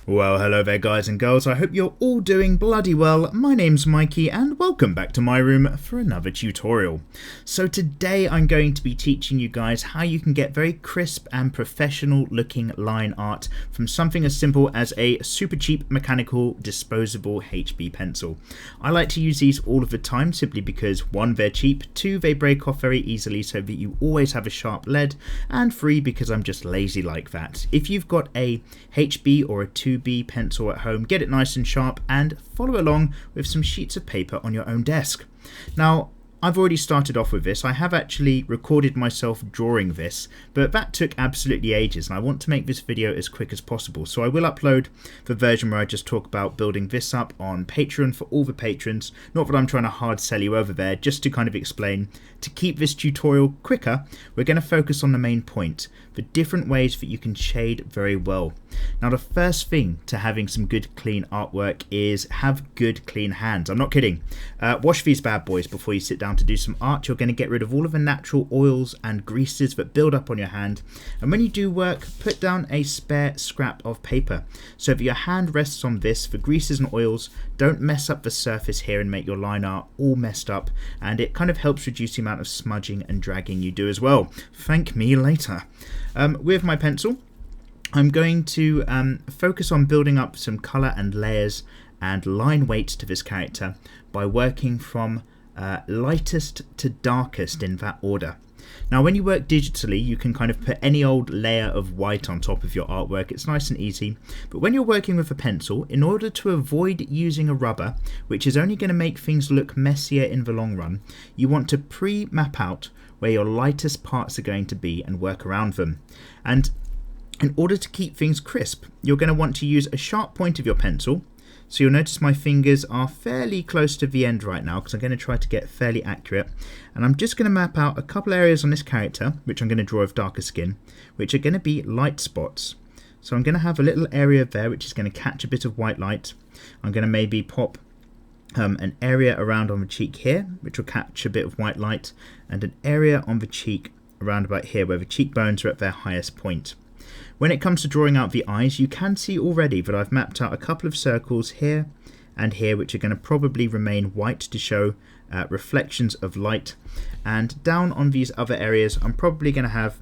Well, hello there, guys and girls. I hope you're all doing bloody well. My name's Mikey, and welcome back to my room for another tutorial. So today I'm going to be teaching you guys how you can get very crisp and professional looking line art from something as simple as a super cheap mechanical disposable HB pencil. I like to use these all of the time simply because 1, they're cheap, 2, they break off very easily so that you always have a sharp lead, and 3, because I'm just lazy like that. If you've got a HB or a 2B pencil at home, get it nice and sharp and follow along with some sheets of paper on your own desk. Now, I've already started off with this. I have actually recorded myself drawing this, but that took absolutely ages and I want to make this video as quick as possible. So I will upload the version where I just talk about building this up on Patreon for all the patrons. Not that I'm trying to hard sell you over there, just to kind of explain. To keep this tutorial quicker, we're going to focus on the main point, the different ways that you can shade very well. Now, the first thing to having some good clean artwork is have good clean hands. I'm not kidding. Wash these bad boys before you sit down to do some art. You're going to get rid of all of the natural oils and greases that build up on your hand, and when you do work, put down a spare scrap of paper so that your hand rests on this. The greases and oils don't mess up the surface here and make your line art all messed up, and it kind of helps reduce the amount of smudging and dragging you do as well. Thank me later. With my pencil, I'm going to focus on building up some colour and layers and line weight to this character by working from lightest to darkest in that order. Now, when you work digitally, you can kind of put any old layer of white on top of your artwork. It's nice and easy. But when you're working with a pencil, in order to avoid using a rubber, which is only going to make things look messier in the long run, you want to pre-map out where your lightest parts are going to be and work around them. And in order to keep things crisp, you're going to want to use a sharp point of your pencil. So you'll notice my fingers are fairly close to the end right now because I'm going to try to get fairly accurate. And I'm just going to map out a couple areas on this character, which I'm going to draw with darker skin, which are going to be light spots. So I'm going to have a little area there which is going to catch a bit of white light. I'm going to maybe pop an area around on the cheek here, which will catch a bit of white light, and an area on the cheek around about here where the cheekbones are at their highest point. When it comes to drawing out the eyes, you can see already that I've mapped out a couple of circles here and here, which are going to probably remain white to show reflections of light. And down on these other areas, I'm probably going to have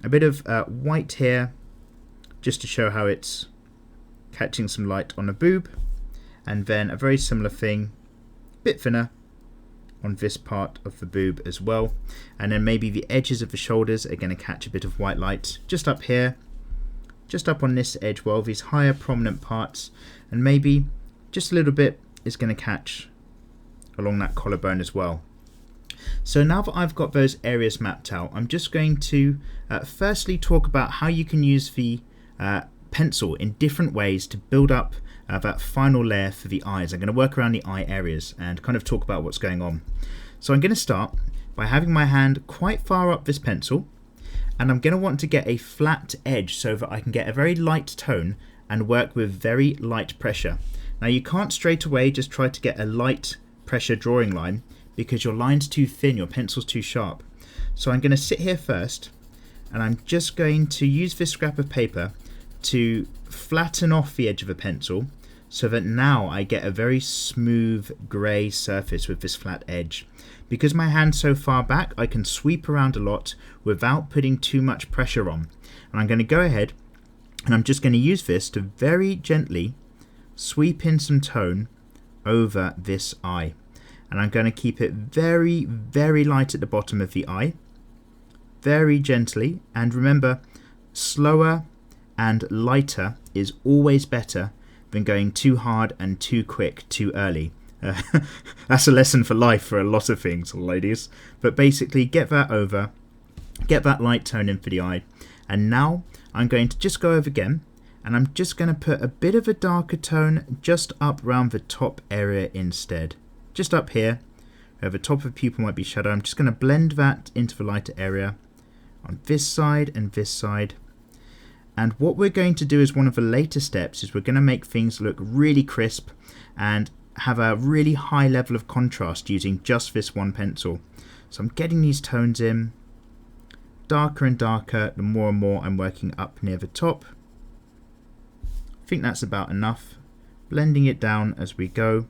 a bit of white here, just to show how it's catching some light on the boob. And then a very similar thing, a bit thinner, on this part of the boob as well. And then maybe the edges of the shoulders are going to catch a bit of white light just up here. Just up on this edge, well, these higher prominent parts, and maybe just a little bit is going to catch along that collarbone as well. So now that I've got those areas mapped out, I'm just going to firstly talk about how you can use the pencil in different ways to build up that final layer for the eyes. I'm going to work around the eye areas and kind of talk about what's going on. So I'm going to start by having my hand quite far up this pencil, and I'm going to want to get a flat edge so that I can get a very light tone and work with very light pressure. Now, you can't straight away just try to get a light pressure drawing line because your line's too thin, your pencil's too sharp. So I'm going to sit here first, and I'm just going to use this scrap of paper to flatten off the edge of a pencil so that now I get a very smooth grey surface with this flat edge. Because my hand's so far back, I can sweep around a lot without putting too much pressure on. And I'm going to go ahead and I'm just going to use this to very gently sweep in some tone over this eye. And I'm going to keep it very, very light at the bottom of the eye, very gently. And remember, slower and lighter is always better than going too hard and too quick too early. That's a lesson for life for a lot of things, ladies. But basically, get that over, get that light tone in for the eye. And now I'm going to just go over again, and I'm just going to put a bit of a darker tone just up around the top area instead. Just up here, where the top of the pupil might be shadow. I'm just going to blend that into the lighter area on this side and this side. And what we're going to do as one of the later steps is we're going to make things look really crisp and have a really high level of contrast using just this one pencil. So I'm getting these tones in darker and darker the more and more I'm working up near the top. I think that's about enough. Blending it down as we go.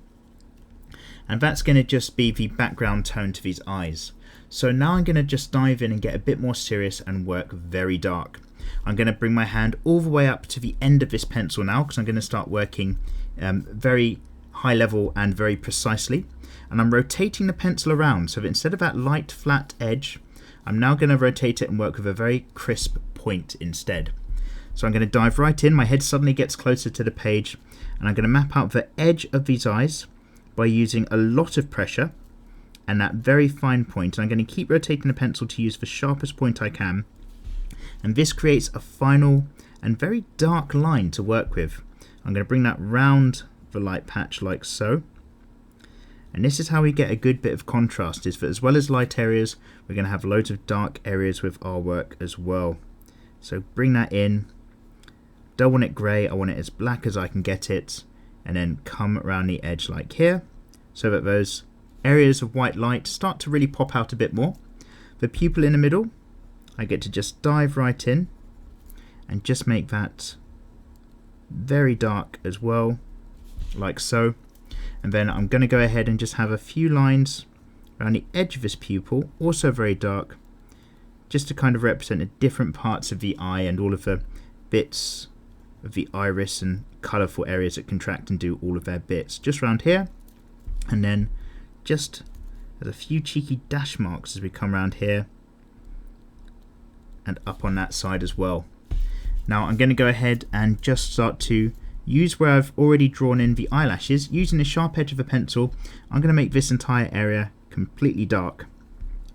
And that's going to just be the background tone to these eyes. So now I'm going to just dive in and get a bit more serious and work very dark. I'm going to bring my hand all the way up to the end of this pencil now, because I'm going to start working very high level and very precisely. And I'm rotating the pencil around, so that instead of that light flat edge, I'm now going to rotate it and work with a very crisp point instead. So I'm going to dive right in. My head suddenly gets closer to the page, and I'm going to map out the edge of these eyes by using a lot of pressure and that very fine point. And I'm going to keep rotating the pencil to use the sharpest point I can. And this creates a final and very dark line to work with. I'm going to bring that round the light patch like so. And this is how we get a good bit of contrast, is that as well as light areas, we're going to have loads of dark areas with our work as well. So bring that in. Don't want it grey, I want it as black as I can get it. And then come around the edge like here, so that those areas of white light start to really pop out a bit more. The pupil in the middle, I get to just dive right in and just make that very dark as well, like so. And then I'm going to go ahead and just have a few lines around the edge of this pupil, also very dark, just to kind of represent the different parts of the eye and all of the bits of the iris and colourful areas that contract and do all of their bits. Just around here, and then just as a few cheeky dash marks as we come around here and up on that side as well. Now I'm going to go ahead and just start to use where I've already drawn in the eyelashes. Using the sharp edge of a pencil, I'm going to make this entire area completely dark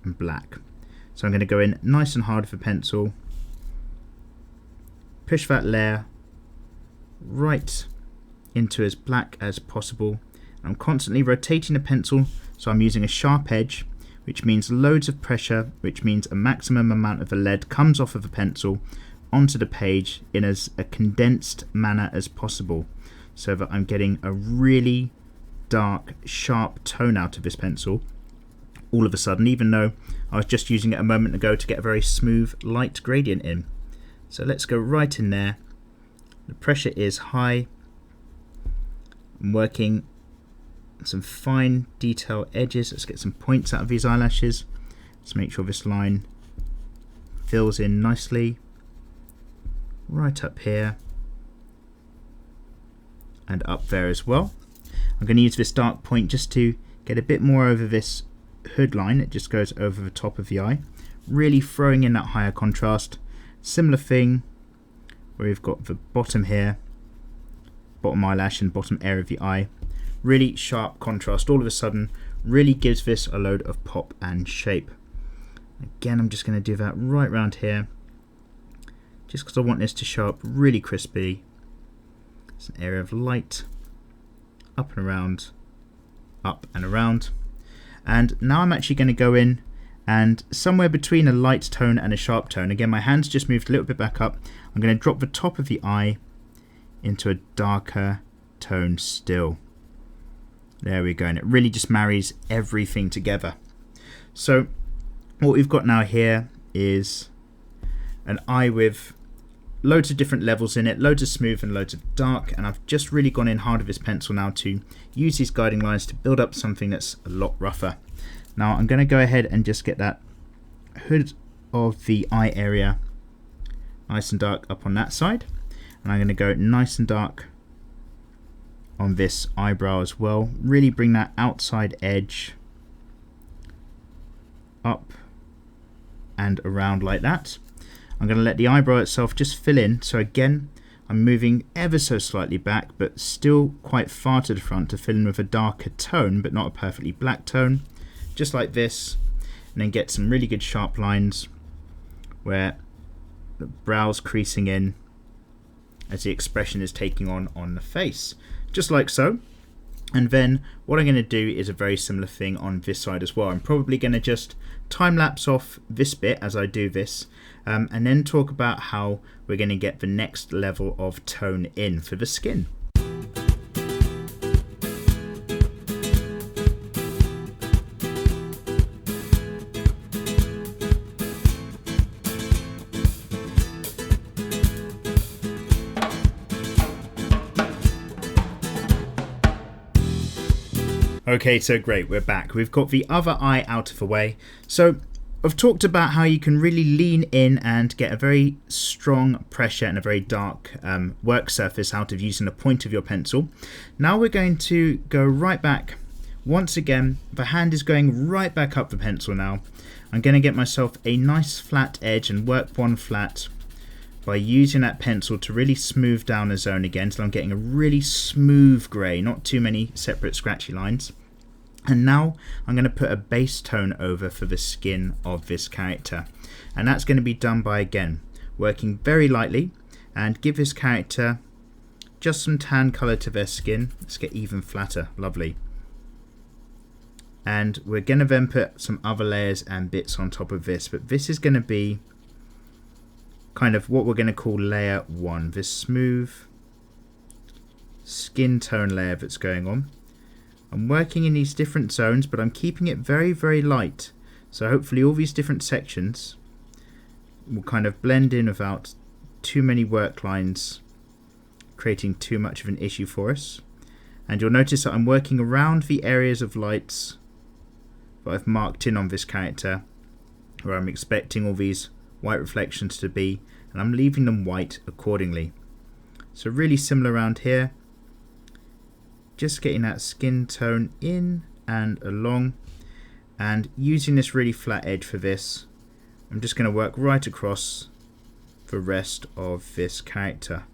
and black. So I'm going to go in nice and hard with the pencil, push that layer right into as black as possible. I'm constantly rotating the pencil, so I'm using a sharp edge, which means loads of pressure, which means a maximum amount of the lead comes off of the pencil onto the page in as a condensed manner as possible, so that I'm getting a really dark, sharp tone out of this pencil all of a sudden, even though I was just using it a moment ago to get a very smooth light gradient in. So let's go right in there. The pressure is high. I'm working some fine detail edges. Let's get some points out of these eyelashes. Let's make sure this line fills in nicely. Right up here. And up there as well. I'm going to use this dark point just to get a bit more over this hood line. It just goes over the top of the eye. Really throwing in that higher contrast. Similar thing where we've got the bottom here, bottom eyelash and bottom area of the eye. Really sharp contrast all of a sudden, really gives this a load of pop and shape. Again, I'm just going to do that right around here, just because I want this to show up really crispy. It's an area of light, up and around, up and around. And now I'm actually going to go in and somewhere between a light tone and a sharp tone, again my hands just moved a little bit back up, I'm going to drop the top of the eye into a darker tone still. There we go, and it really just marries everything together. So what we've got now here is an eye with loads of different levels in it, loads of smooth and loads of dark, and I've just really gone in hard with this pencil now to use these guiding lines to build up something that's a lot rougher. Now I'm going to go ahead and just get that hood of the eye area nice and dark up on that side, and I'm going to go nice and dark on this eyebrow as well. Really bring that outside edge up and around like that. I'm going to let the eyebrow itself just fill in, so again I'm moving ever so slightly back but still quite far to the front to fill in with a darker tone but not a perfectly black tone, just like this, and then get some really good sharp lines where the brow's creasing in as the expression is taking on the face, just like so. And then what I'm going to do is a very similar thing on this side as well. I'm probably going to just time lapse off this bit as I do this, and then talk about how we're going to get the next level of tone in for the skin. Okay, so great, we're back. We've got the other eye out of the way. So I've talked about how you can really lean in and get a very strong pressure and a very dark work surface out of using the point of your pencil. Now we're going to go right back. Once again, the hand is going right back up the pencil now. I'm going to get myself a nice flat edge and work one flat by using that pencil to really smooth down a zone again, so I'm getting a really smooth grey, not too many separate scratchy lines. And now I'm going to put a base tone over for the skin of this character, and that's going to be done by, again, working very lightly and give this character just some tan colour to their skin. Let's get even flatter, lovely. And we're going to then put some other layers and bits on top of this, but this is going to be kind of what we're going to call layer 1, this smooth skin tone layer that's going on. I'm working in these different zones, but I'm keeping it very, very light. So hopefully all these different sections will kind of blend in without too many work lines creating too much of an issue for us. And you'll notice that I'm working around the areas of lights that I've marked in on this character, where I'm expecting all these white reflections to be, and I'm leaving them white accordingly. So really similar around here, just getting that skin tone in and along, and using this really flat edge for this, I'm just going to work right across the rest of this character,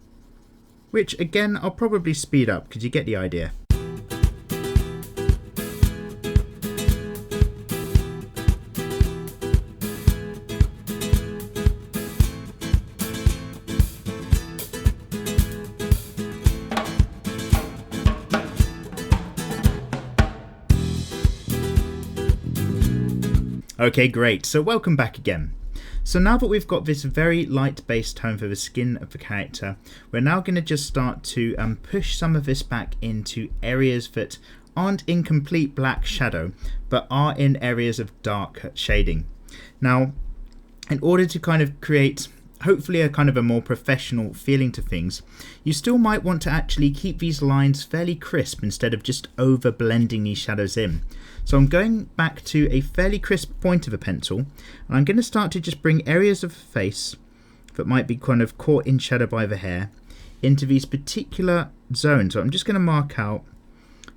which again I'll probably speed up because you get the idea. Okay, great. So welcome back again. So now that we've got this very light base tone for the skin of the character, we're now going to just start to push some of this back into areas that aren't in complete black shadow, but are in areas of dark shading. Now, in order to kind of create hopefully a kind of a more professional feeling to things, you still might want to actually keep these lines fairly crisp instead of just over blending these shadows in. So I'm going back to a fairly crisp point of a pencil, and I'm going to start to just bring areas of the face that might be kind of caught in shadow by the hair into these particular zones. So I'm just going to mark out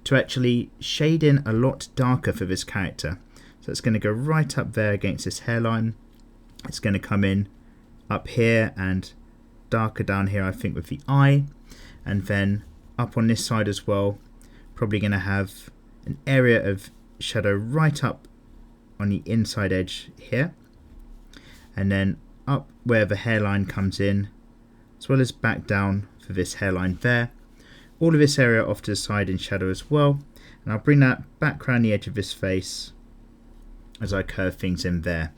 to actually shade in a lot darker for this character. So it's going to go right up there against this hairline. It's going to come in up here and darker down here, I think, with the eye, and then up on this side as well, probably going to have an area of shadow right up on the inside edge here, and then up where the hairline comes in, as well as back down for this hairline there. All of this area off to the side in shadow as well, and I'll bring that back around the edge of this face as I curve things in there.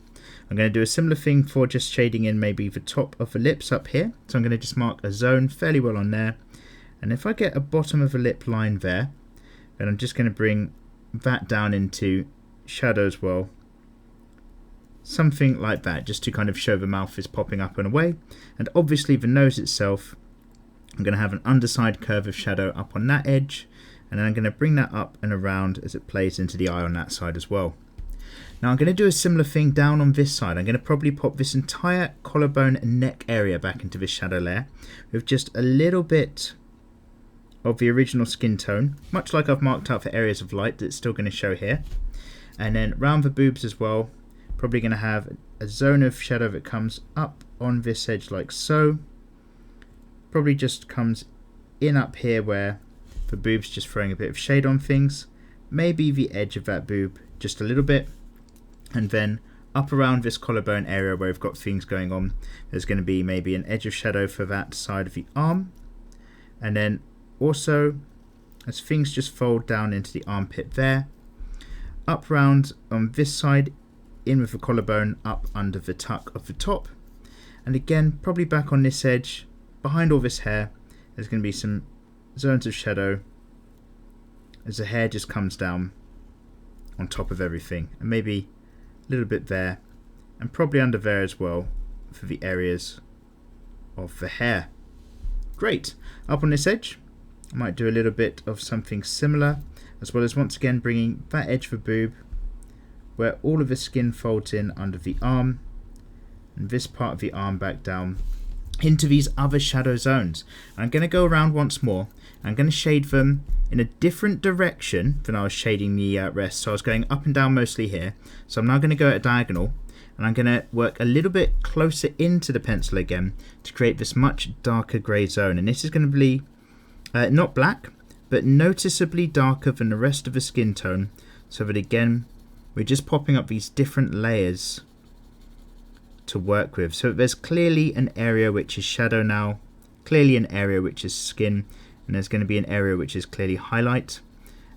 I'm going to do a similar thing for just shading in maybe the top of the lips up here. So I'm going to just mark a zone fairly well on there, and if I get a bottom of a lip line there, then I'm just going to bring that down into shadow as well, something like that, just to kind of show the mouth is popping up and away. And obviously the nose itself, I'm going to have an underside curve of shadow up on that edge, and then I'm going to bring that up and around as it plays into the eye on that side as well. Now I'm going to do a similar thing down on this side. I'm going to probably pop this entire collarbone and neck area back into this shadow layer with just a little bit of the original skin tone, much like I've marked out for areas of light that's still going to show here. And then around the boobs as well, probably going to have a zone of shadow that comes up on this edge like so. Probably just comes in up here where the boob's just throwing a bit of shade on things. Maybe the edge of that boob just a little bit. And then up around this collarbone area where we've got things going on, there's going to be maybe an edge of shadow for that side of the arm. And then also, as things just fold down into the armpit there, up round on this side, in with the collarbone, up under the tuck of the top, and again probably back on this edge, behind all this hair, there's going to be some zones of shadow as the hair just comes down on top of everything, and maybe a little bit there, and probably under there as well for the areas of the hair. Great. Up on this edge, I might do a little bit of something similar as well as once again bringing that edge of a boob where all of the skin folds in under the arm, and this part of the arm back down into these other shadow zones. I'm going to go around once more. I'm going to shade them in a different direction than I was shading the rest. So I was going up and down mostly here. So I'm now going to go at a diagonal, and I'm going to work a little bit closer into the pencil again to create this much darker grey zone. And this is going to be not black, but noticeably darker than the rest of the skin tone, so that again we're just popping up these different layers to work with. So there's clearly an area which is shadow now, clearly an area which is skin, and there's going to be an area which is clearly highlight.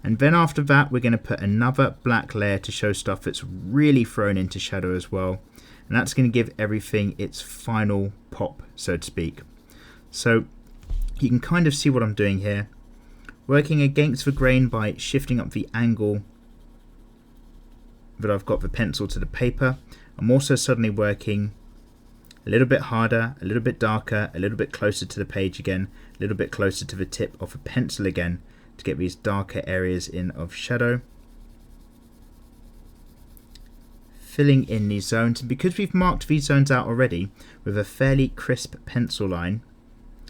And then after that we're going to put another black layer to show stuff that's really thrown into shadow as well, and that's going to give everything its final pop, so to speak. So you can kind of see what I'm doing here, working against the grain by shifting up the angle that I've got the pencil to the paper. I'm also suddenly working a little bit harder, a little bit darker, a little bit closer to the page again, a little bit closer to the tip of a pencil again to get these darker areas in of shadow. Filling in these zones, and because we've marked these zones out already with a fairly crisp pencil line,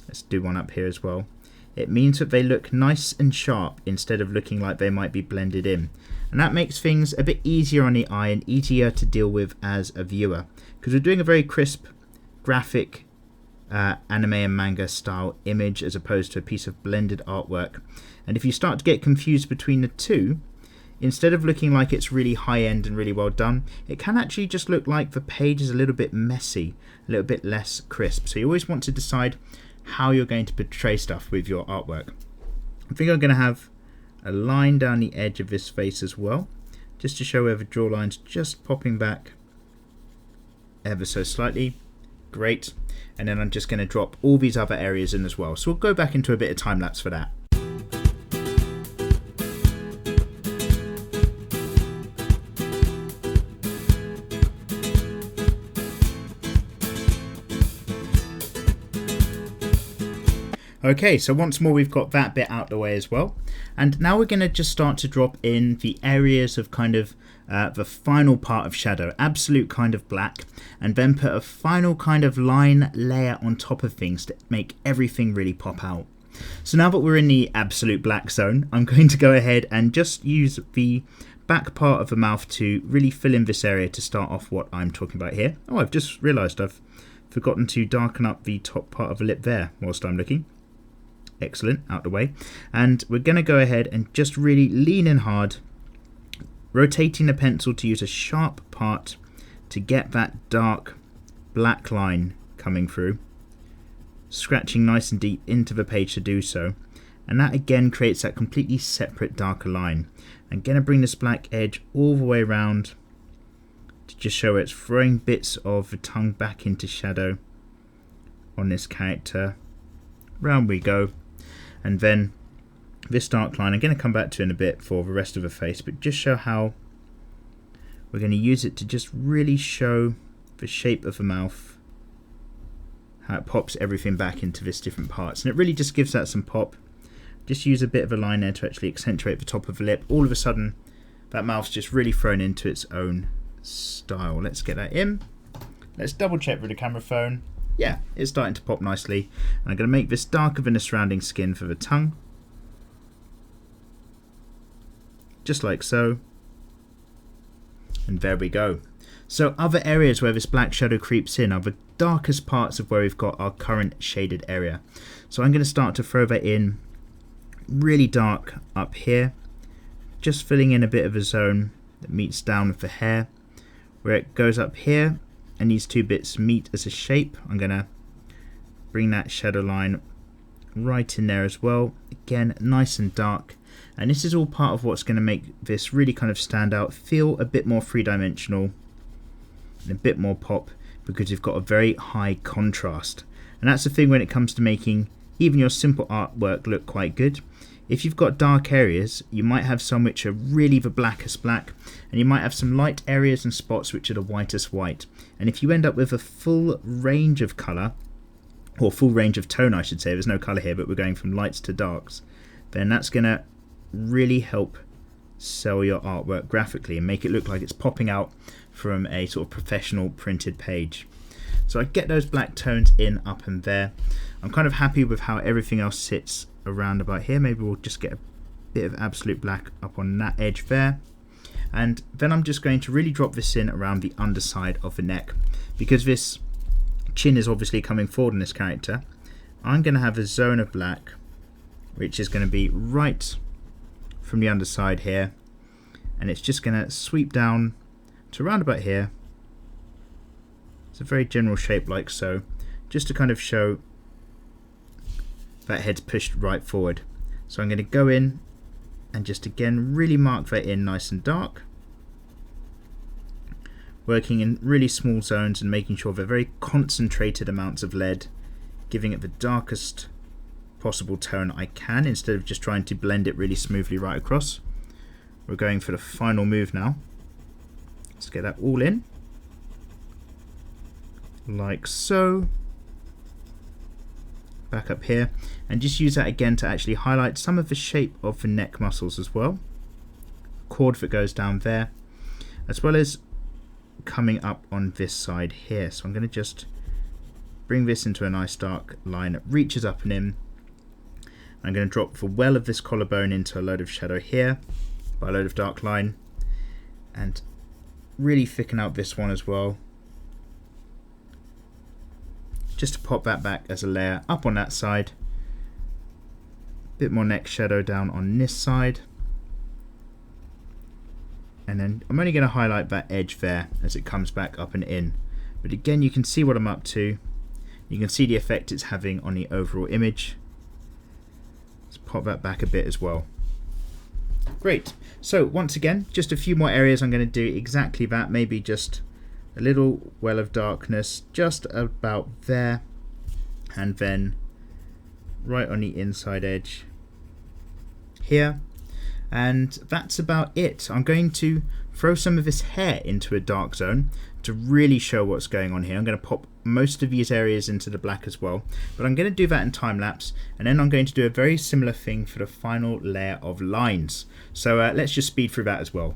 let's do one up here as well, it means that they look nice and sharp instead of looking like they might be blended in. And that makes things a bit easier on the eye and easier to deal with as a viewer, because we're doing a very crisp graphic anime and manga style image as opposed to a piece of blended artwork. And if you start to get confused between the two, instead of looking like it's really high end and really well done, it can actually just look like the page is a little bit messy, a little bit less crisp. So you always want to decide how you're going to portray stuff with your artwork. I think I'm going to have a line down the edge of this face as well, just to show where the jawline's just popping back ever so slightly. Great. And then I'm just going to drop all these other areas in as well. So we'll go back into a bit of time lapse for that. Okay, so once more we've got that bit out the way as well, and now we're going to just start to drop in the areas of kind of the final part of shadow, absolute kind of black, and then put a final kind of line layer on top of things to make everything really pop out. So now that we're in the absolute black zone, I'm going to go ahead and just use the back part of the mouth to really fill in this area to start off what I'm talking about here. Oh, I've just realised I've forgotten to darken up the top part of the lip there whilst I'm looking. Excellent, out the way. And we're going to go ahead and just really lean in hard, rotating the pencil to use a sharp part to get that dark black line coming through, scratching nice and deep into the page to do so. And that again creates that completely separate darker line. I'm going to bring this black edge all the way around to just show it's throwing bits of the tongue back into shadow on this character. Round we go. And then this dark line I'm going to come back to in a bit for the rest of the face, but just show how we're going to use it to just really show the shape of the mouth, how it pops everything back into this different parts, and it really just gives that some pop. Just use a bit of a line there to actually accentuate the top of the lip. All of a sudden that mouth's just really thrown into its own style. Let's get that in. Let's double check with the camera phone. Yeah, it's starting to pop nicely. And I'm going to make this darker than the surrounding skin for the tongue. Just like so. And there we go. So other areas where this black shadow creeps in are the darkest parts of where we've got our current shaded area. So I'm going to start to throw that in really dark up here. Just filling in a bit of a zone that meets down with the hair. Where it goes up here. And these two bits meet as a shape. I'm going to bring that shadow line right in there as well. Again, nice and dark. And this is all part of what's going to make this really kind of stand out, feel a bit more three-dimensional and a bit more pop, because you've got a very high contrast. And that's the thing when it comes to making even your simple artwork look quite good. If you've got dark areas, you might have some which are really the blackest black, and you might have some light areas and spots which are the whitest white. And if you end up with a full range of colour, or full range of tone I should say, there's no colour here but we're going from lights to darks, then that's going to really help sell your artwork graphically and make it look like it's popping out from a sort of professional printed page. So I get those black tones in up and there. I'm kind of happy with how everything else sits around about here. Maybe we'll just get a bit of absolute black up on that edge there. And then I'm just going to really drop this in around the underside of the neck. Because this chin is obviously coming forward in this character, I'm going to have a zone of black which is going to be right from the underside here, and it's just going to sweep down to around about here. It's a very general shape like so, just to kind of show that head's pushed right forward. So I'm going to go in and just again really mark that in nice and dark, working in really small zones and making sure they're very concentrated amounts of lead, giving it the darkest possible tone I can instead of just trying to blend it really smoothly right across. We're going for the final move now. Let's get that all in like so. Back up here and just use that again to actually highlight some of the shape of the neck muscles as well. Cord that goes down there, as well as coming up on this side here. So I'm going to just bring this into a nice dark line that reaches up and in. I'm going to drop the well of this collarbone into a load of shadow here by a load of dark line, and really thicken out this one as well, just to pop that back as a layer up on that side. Bit more neck shadow down on this side, and then I'm only going to highlight that edge there as it comes back up and in. But again, you can see what I'm up to. You can see the effect it's having on the overall image. Let's pop that back a bit as well. Great. So once again, just a few more areas I'm going to do exactly that. Maybe just a little well of darkness just about there, and then right on the inside edge here. And that's about it. I'm going to throw some of this hair into a dark zone to really show what's going on here. I'm going to pop most of these areas into the black as well, but I'm going to do that in time lapse, and then I'm going to do a very similar thing for the final layer of lines. So let's just speed through that as well.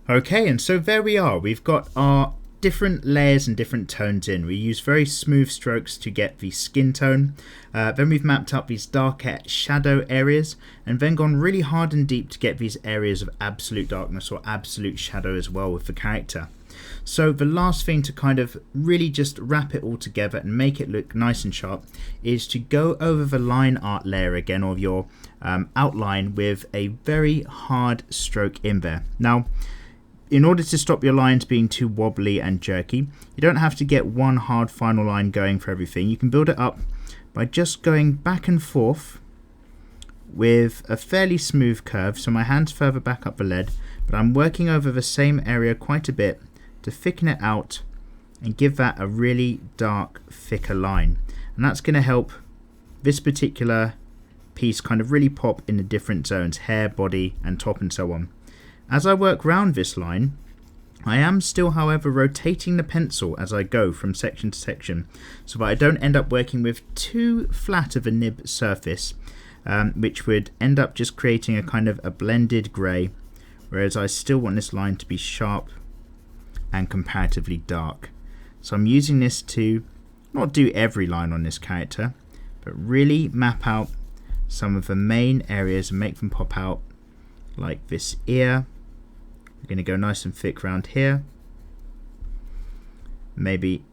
Okay, and so there we are. We've got our different layers and different tones in. We use very smooth strokes to get the skin tone. Then we've mapped up these darker shadow areas, and then gone really hard and deep to get these areas of absolute darkness or absolute shadow as well with the character. So the last thing to kind of really just wrap it all together and make it look nice and sharp is to go over the line art layer again, or your outline, with a very hard stroke in there. Now, in order to stop your lines being too wobbly and jerky, you don't have to get one hard final line going for everything. You can build it up by just going back and forth with a fairly smooth curve. So my hand's further back up the lead, but I'm working over the same area quite a bit to thicken it out and give that a really dark, thicker line. And that's going to help this particular piece kind of really pop in the different zones, hair, body, and top, and so on. As I work round this line, I am still, however, rotating the pencil as I go from section to section, so that I don't end up working with too flat of a nib surface, which would end up just creating a kind of a blended grey, whereas I still want this line to be sharp and comparatively dark. So I'm using this to not do every line on this character, but really map out some of the main areas and make them pop out, like this ear. We're going to go nice and thick around here. Maybe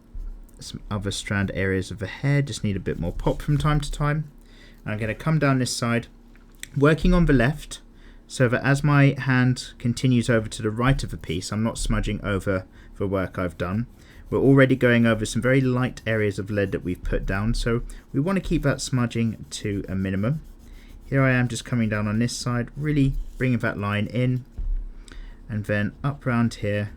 some other strand areas of the hair just need a bit more pop from time to time. And I'm going to come down this side, working on the left, so that as my hand continues over to the right of the piece, I'm not smudging over the work I've done. We're already going over some very light areas of lead that we've put down, so we want to keep that smudging to a minimum. Here I am just coming down on this side, really bringing that line in, and then up around here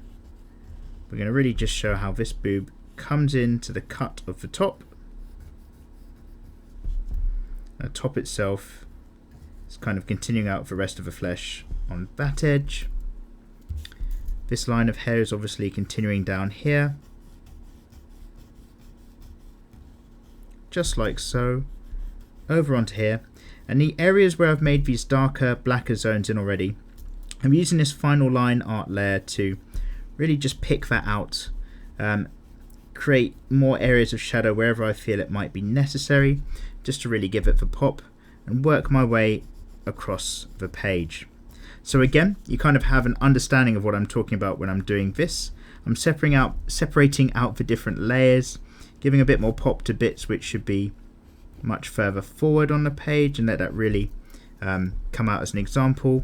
we're going to really just show how this boob comes into the cut of the top. The top itself It's kind of continuing out the rest of the flesh on that edge. This line of hair is obviously continuing down here, just like so, over onto here. And the areas where I've made these darker, blacker zones in already, I'm using this final line art layer to really just pick that out, create more areas of shadow wherever I feel it might be necessary, just to really give it the pop, and work my way across the page. So again, you kind of have an understanding of what I'm talking about when I'm doing this. I'm separating out the different layers, giving a bit more pop to bits which should be much further forward on the page, and let that really come out as an example.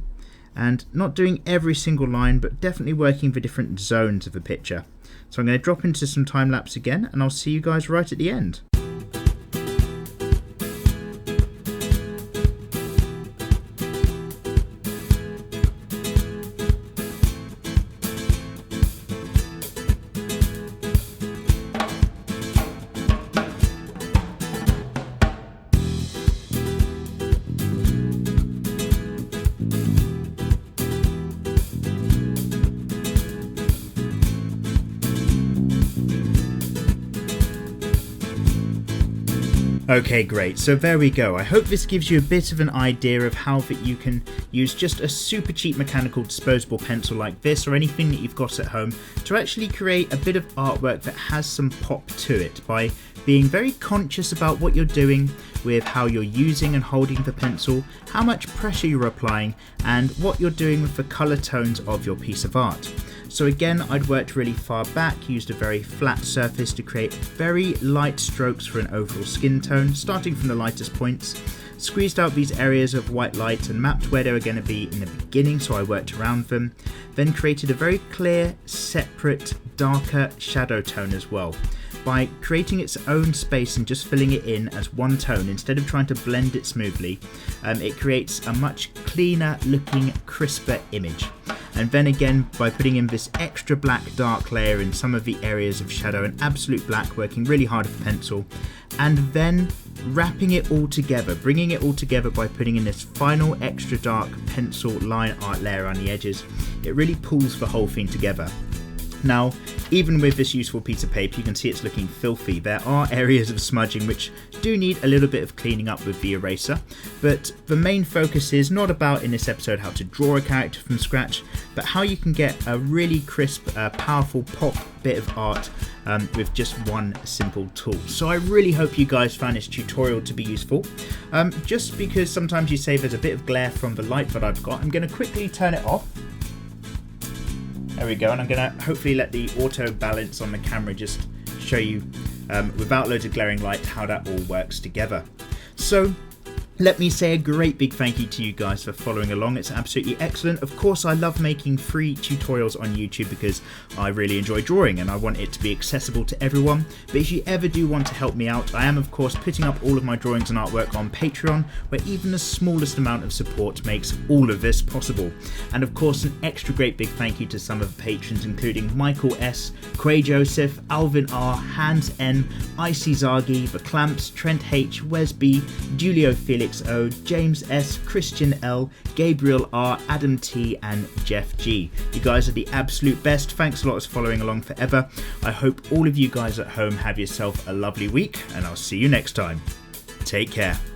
And not doing every single line, but definitely working the different zones of the picture. So I'm going to drop into some time lapse again, and I'll see you guys right at the end. Okay, great, so there we go. I hope this gives you a bit of an idea of how that you can use just a super cheap mechanical disposable pencil like this, or anything that you've got at home, to actually create a bit of artwork that has some pop to it, by being very conscious about what you're doing with how you're using and holding the pencil, how much pressure you're applying, and what you're doing with the colour tones of your piece of art. So again, I'd worked really far back, used a very flat surface to create very light strokes for an overall skin tone, starting from the lightest points, squeezed out these areas of white light and mapped where they were going to be in the beginning, so I worked around them, then created a very clear, separate, darker shadow tone as well, by creating its own space and just filling it in as one tone instead of trying to blend it smoothly. It creates a much cleaner looking, crisper image. And then again, by putting in this extra black dark layer in some of the areas of shadow, and absolute black, working really hard with the pencil, and then wrapping it all together, bringing it all together by putting in this final extra dark pencil line art layer on the edges. It really pulls the whole thing together. Now, even with this useful piece of paper, you can see it's looking filthy. There are areas of smudging which do need a little bit of cleaning up with the eraser, but the main focus is not about, in this episode, how to draw a character from scratch, but how you can get a really crisp, powerful pop bit of art with just one simple tool. So I really hope you guys found this tutorial to be useful. Just because sometimes you say there's a bit of glare from the light that I've got, I'm going to quickly turn it off. There we go, and I'm going to hopefully let the auto balance on the camera just show you, without loads of glaring light, how that all works together. So let me say a great big thank you to you guys for following along. It's absolutely excellent. Of course, I love making free tutorials on YouTube because I really enjoy drawing and I want it to be accessible to everyone. But if you ever do want to help me out, I am of course putting up all of my drawings and artwork on Patreon, where even the smallest amount of support makes all of this possible. And of course, an extra great big thank you to some of the patrons, including Michael S, Quay Joseph, Alvin R, Hans N, Icy Zagi, The Clamps, Trent H, Wes B, Julio Felix O, James S, Christian L, Gabriel R, Adam T, and Jeff G. You guys are the absolute best. Thanks a lot for following along forever. I hope all of you guys at home have yourself a lovely week, and I'll see you next time. Take care.